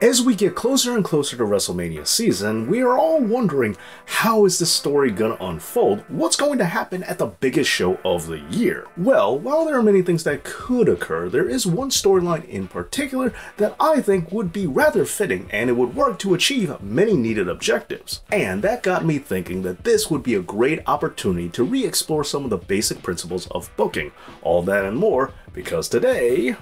As we get closer and closer to WrestleMania season, we are all wondering, how is this story gonna unfold? What's going to happen at the biggest show of the year? Well, while there are many things that could occur, there is one storyline in particular that I think would be rather fitting, and it would work to achieve many needed objectives. And that got me thinking that this would be a great opportunity to re-explore some of the basic principles of booking. All that and more, because today...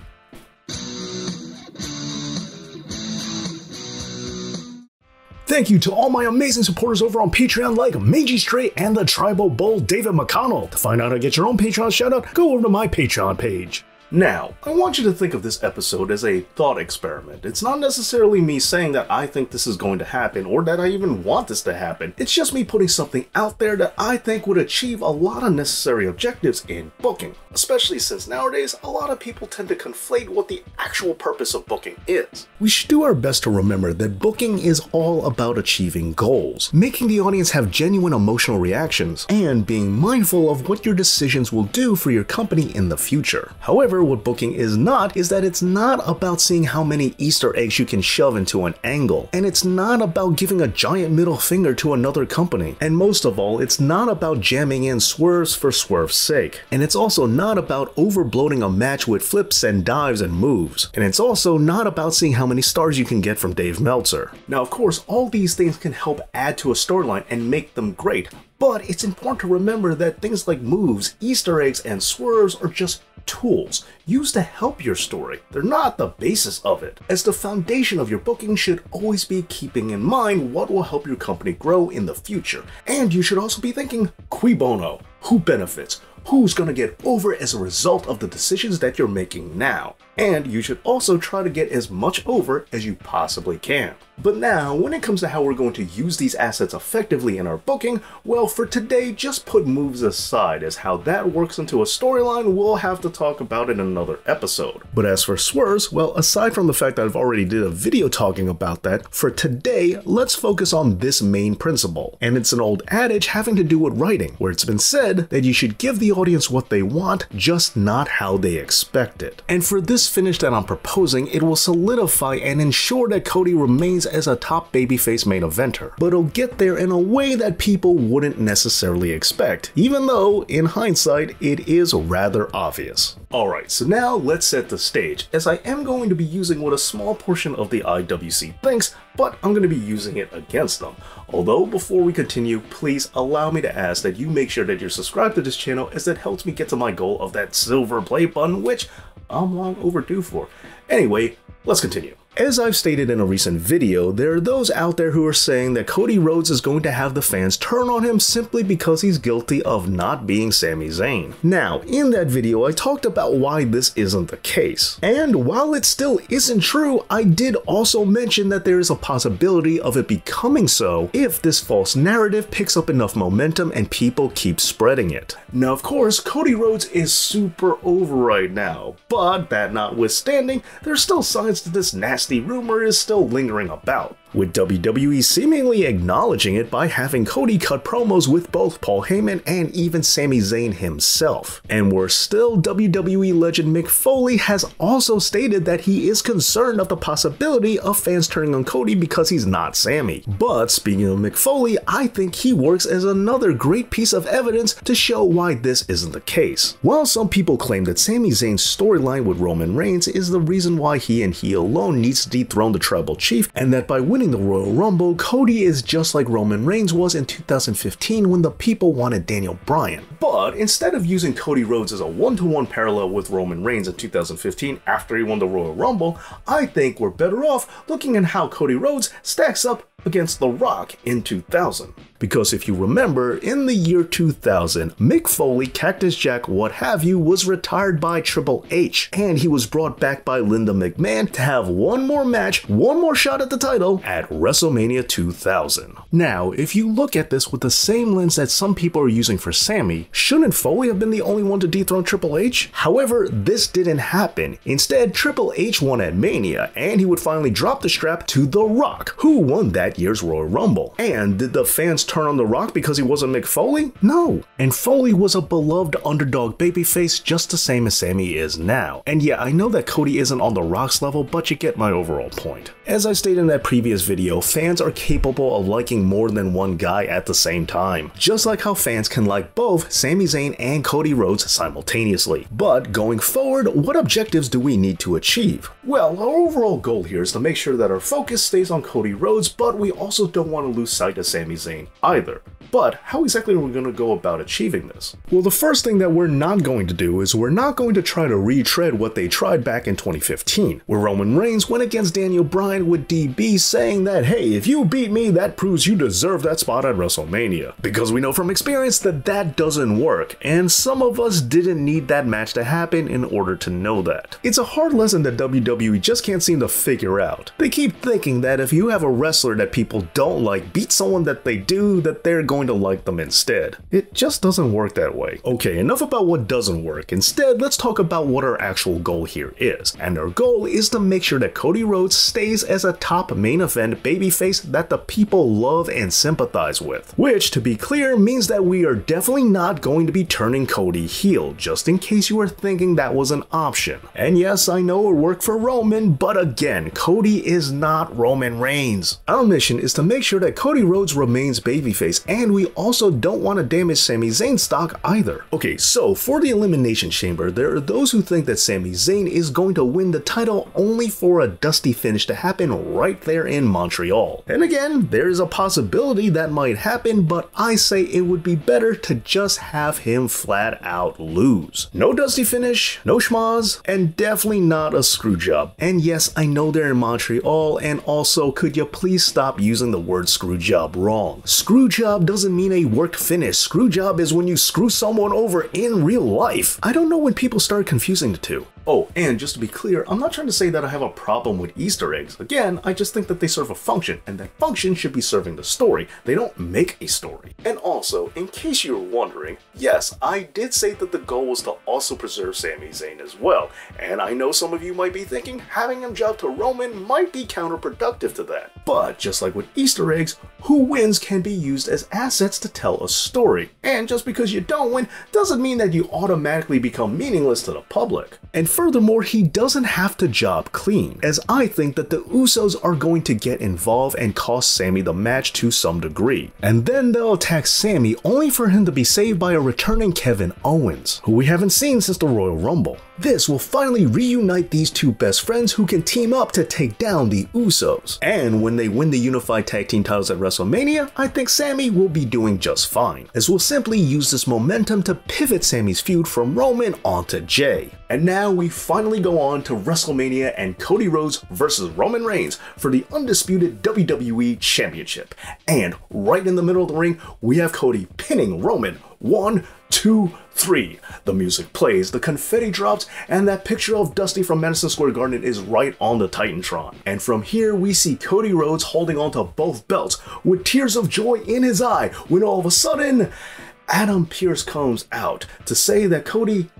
Thank you to all my amazing supporters over on Patreon like Mangy Stray and the Tribal Bull David McConnell. To find out how to get your own Patreon shoutout, go over to my Patreon page. Now, I want you to think of this episode as a thought experiment. It's not necessarily me saying that I think this is going to happen or that I even want this to happen. It's just me putting something out there that I think would achieve a lot of necessary objectives in booking. Especially since nowadays, a lot of people tend to conflate what the actual purpose of booking is. We should do our best to remember that booking is all about achieving goals, making the audience have genuine emotional reactions, and being mindful of what your decisions will do for your company in the future. However, what booking is not is that it's not about seeing how many Easter eggs you can shove into an angle, and it's not about giving a giant middle finger to another company, and most of all, it's not about jamming in swerves for swerve's sake, and it's also not about overbloating a match with flips and dives and moves, and it's also not about seeing how many stars you can get from Dave Meltzer. Now, of course, all these things can help add to a storyline and make them great, but it's important to remember that things like moves, Easter eggs, and swerves are just tools used to help your story. They're not the basis of it, as the foundation of your booking should always be keeping in mind what will help your company grow in the future. And you should also be thinking, cui bono? Who benefits? Who's gonna get over as a result of the decisions that you're making now? And you should also try to get as much over as you possibly can. But now, when it comes to how we're going to use these assets effectively in our booking, well, for today, just put moves aside, as how that works into a storyline we'll have to talk about in another episode. But as for swerves, well, aside from the fact that I've already did a video talking about that, for today, let's focus on this main principle. And it's an old adage having to do with writing, where it's been said that you should give the audience what they want, just not how they expect it. And for this finish that I'm proposing, it will solidify and ensure that Cody remains as a top babyface main eventer, but it'll get there in a way that people wouldn't necessarily expect, even though, in hindsight, it is rather obvious. Alright, so now let's set the stage, as I am going to be using what a small portion of the IWC thinks, but I'm going to be using it against them. Although, before we continue, please allow me to ask that you make sure that you're subscribed to this channel, as that helps me get to my goal of that silver play button, which I'm long overdue for. Anyway, let's continue. As I've stated in a recent video, there are those out there who are saying that Cody Rhodes is going to have the fans turn on him simply because he's guilty of not being Sami Zayn. Now, in that video, I talked about why this isn't the case. And while it still isn't true, I did also mention that there is a possibility of it becoming so if this false narrative picks up enough momentum and people keep spreading it. Now, of course, Cody Rhodes is super over right now, but that notwithstanding, there's still signs that this nasty rumor is still lingering about, with WWE seemingly acknowledging it by having Cody cut promos with both Paul Heyman and even Sami Zayn himself. And worse still, WWE legend Mick Foley has also stated that he is concerned of the possibility of fans turning on Cody because he's not Sami. But speaking of Mick Foley, I think he works as another great piece of evidence to show why this isn't the case. While some people claim that Sami Zayn's storyline with Roman Reigns is the reason why he and he alone needs to dethrone the Tribal Chief, and that by winning the Royal Rumble, Cody is just like Roman Reigns was in 2015 when the people wanted Daniel Bryan. But instead of using Cody Rhodes as a one-to-one parallel with Roman Reigns in 2015 after he won the Royal Rumble, I think we're better off looking at how Cody Rhodes stacks up against The Rock in 2000. Because if you remember, in the year 2000, Mick Foley, Cactus Jack, what have you, was retired by Triple H, and he was brought back by Linda McMahon to have one more match, one more shot at the title, at WrestleMania 2000. Now, if you look at this with the same lens that some people are using for Sami, shouldn't Foley have been the only one to dethrone Triple H? However, this didn't happen. Instead, Triple H won at Mania, and he would finally drop the strap to The Rock, who won that year's Royal Rumble. And did the fans turn on The Rock because he wasn't Mick Foley? No. And Foley was a beloved underdog babyface just the same as Sami is now. And yeah, I know that Cody isn't on The Rock's level, but you get my overall point. As I stated in that previous video, fans are capable of liking more than one guy at the same time, just like how fans can like both Sami Zayn and Cody Rhodes simultaneously. But going forward, what objectives do we need to achieve? Well, our overall goal here is to make sure that our focus stays on Cody Rhodes, but we also don't want to lose sight of Sami Zayn either. But how exactly are we going to go about achieving this? Well, the first thing that we're not going to do is we're not going to try to retread what they tried back in 2015, where Roman Reigns went against Daniel Bryan with DB saying that, hey, if you beat me, that proves you deserve that spot at WrestleMania. Because we know from experience that that doesn't work, and some of us didn't need that match to happen in order to know that. It's a hard lesson that WWE just can't seem to figure out. They keep thinking that if you have a wrestler that people don't like beat someone that they do, that they're going to like them instead. It just doesn't work that way. Okay, enough about what doesn't work. Instead, let's talk about what our actual goal here is. And our goal is to make sure that Cody Rhodes stays as a top main event babyface that the people love and sympathize with. Which, to be clear, means that we are definitely not going to be turning Cody heel, just in case you were thinking that was an option. And yes, I know it worked for Roman, but again, Cody is not Roman Reigns. Our mission is to make sure that Cody Rhodes remains babyface, and we also don't want to damage Sami Zayn's stock either. Okay, so for the Elimination Chamber, there are those who think that Sami Zayn is going to win the title only for a dusty finish to happen right there in Montreal. And again, there is a possibility that might happen, but I say it would be better to just have him flat out lose. No dusty finish, no schmaz, and definitely not a screw job. And yes, I know they're in Montreal, and also could you please stop using the word screw job wrong. Screw job doesn't mean a worked finish. Screw job is when you screw someone over in real life. I don't know when people start confusing the two. Oh, and just to be clear, I'm not trying to say that I have a problem with Easter eggs. Again, I just think that they serve a function, and that function should be serving the story. They don't make a story. And also, in case you're wondering, yes, I did say that the goal was to also preserve Sami Zayn as well. And I know some of you might be thinking having him jump to Roman might be counterproductive to that. But just like with Easter eggs, who wins can be used as assets to tell a story. And just because you don't win doesn't mean that you automatically become meaningless to the public. And furthermore, he doesn't have to job clean, as I think that the Usos are going to get involved and cost Sami the match to some degree. And then they'll attack Sami only for him to be saved by a returning Kevin Owens, who we haven't seen since the Royal Rumble. This will finally reunite these two best friends who can team up to take down the Usos. And when they win the unified tag team titles at WrestleMania, I think Sami will be doing just fine, as we'll simply use this momentum to pivot Sami's feud from Roman onto Jay. And now we finally go on to WrestleMania and Cody Rhodes versus Roman Reigns for the undisputed WWE Championship. And right in the middle of the ring, we have Cody pinning Roman. 1, 2, 3. The music plays, the confetti drops, and that picture of Dusty from Madison Square Garden is right on the Titantron. And from here, we see Cody Rhodes holding onto both belts with tears of joy in his eye when all of a sudden, Adam Pearce comes out to say that Cody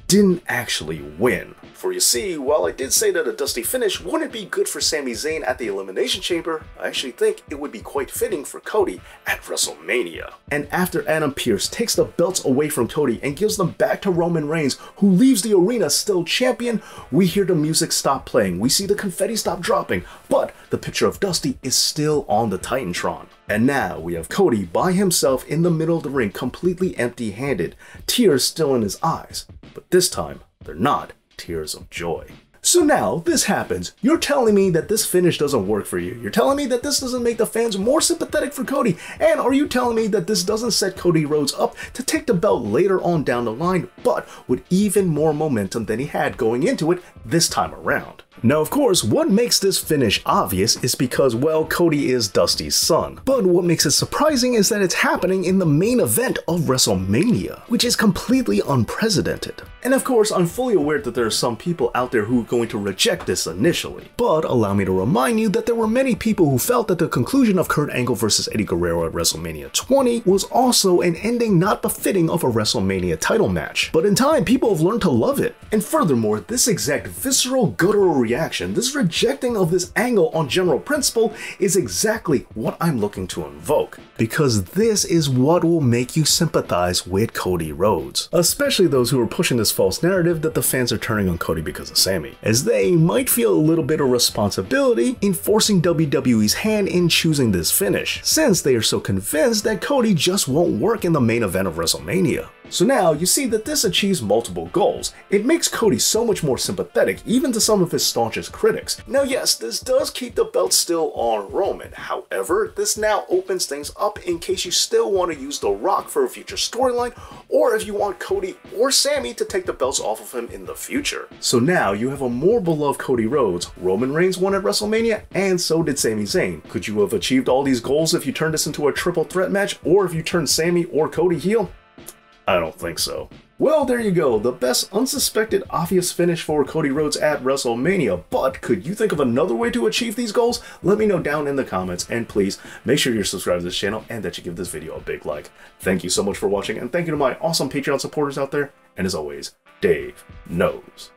didn't actually win. For you see, while I did say that a dusty finish wouldn't be good for Sami Zayn at the Elimination Chamber, I actually think it would be quite fitting for Cody at WrestleMania. And after Adam Pearce takes the belts away from Cody and gives them back to Roman Reigns, who leaves the arena still champion, we hear the music stop playing, we see the confetti stop dropping, but the picture of Dusty is still on the Titantron. And now we have Cody by himself in the middle of the ring, completely empty-handed, tears still in his eyes, but this time they're not tears of joy. So now this happens. You're telling me that this finish doesn't work for you. You're telling me that this doesn't make the fans more sympathetic for Cody. And are you telling me that this doesn't set Cody Rhodes up to take the belt later on down the line, but with even more momentum than he had going into it this time around? Now, of course, what makes this finish obvious is because, well, Cody is Dusty's son. But what makes it surprising is that it's happening in the main event of WrestleMania, which is completely unprecedented. And of course, I'm fully aware that there are some people out there who are going to reject this initially, but allow me to remind you that there were many people who felt that the conclusion of Kurt Angle vs Eddie Guerrero at WrestleMania 20 was also an ending not befitting of a WrestleMania title match. But in time, people have learned to love it. And furthermore, this exact visceral, guttural reaction, this rejecting of this angle on general principle, is exactly what I'm looking to invoke. Because this is what will make you sympathize with Cody Rhodes. Especially those who are pushing this false narrative that the fans are turning on Cody because of Sami, as they might feel a little bit of responsibility in forcing WWE's hand in choosing this finish, since they are so convinced that Cody just won't work in the main event of WrestleMania. So now you see that this achieves multiple goals. It makes Cody so much more sympathetic even to some of his staunchest critics. Now yes, this does keep the belt still on Roman. However, this now opens things up in case you still want to use The Rock for a future storyline, or if you want Cody or Sami to take the belts off of him in the future. So now you have a more beloved Cody Rhodes. Roman Reigns won at WrestleMania, and so did Sami Zayn. Could you have achieved all these goals if you turned this into a triple threat match, or if you turned Sami or Cody heel? I don't think so. Well, there you go, the best unsuspected obvious finish for Cody Rhodes at WrestleMania, but could you think of another way to achieve these goals? Let me know down in the comments, and please make sure you're subscribed to this channel and that you give this video a big like. Thank you so much for watching, and thank you to my awesome Patreon supporters out there, and as always, Dave knows.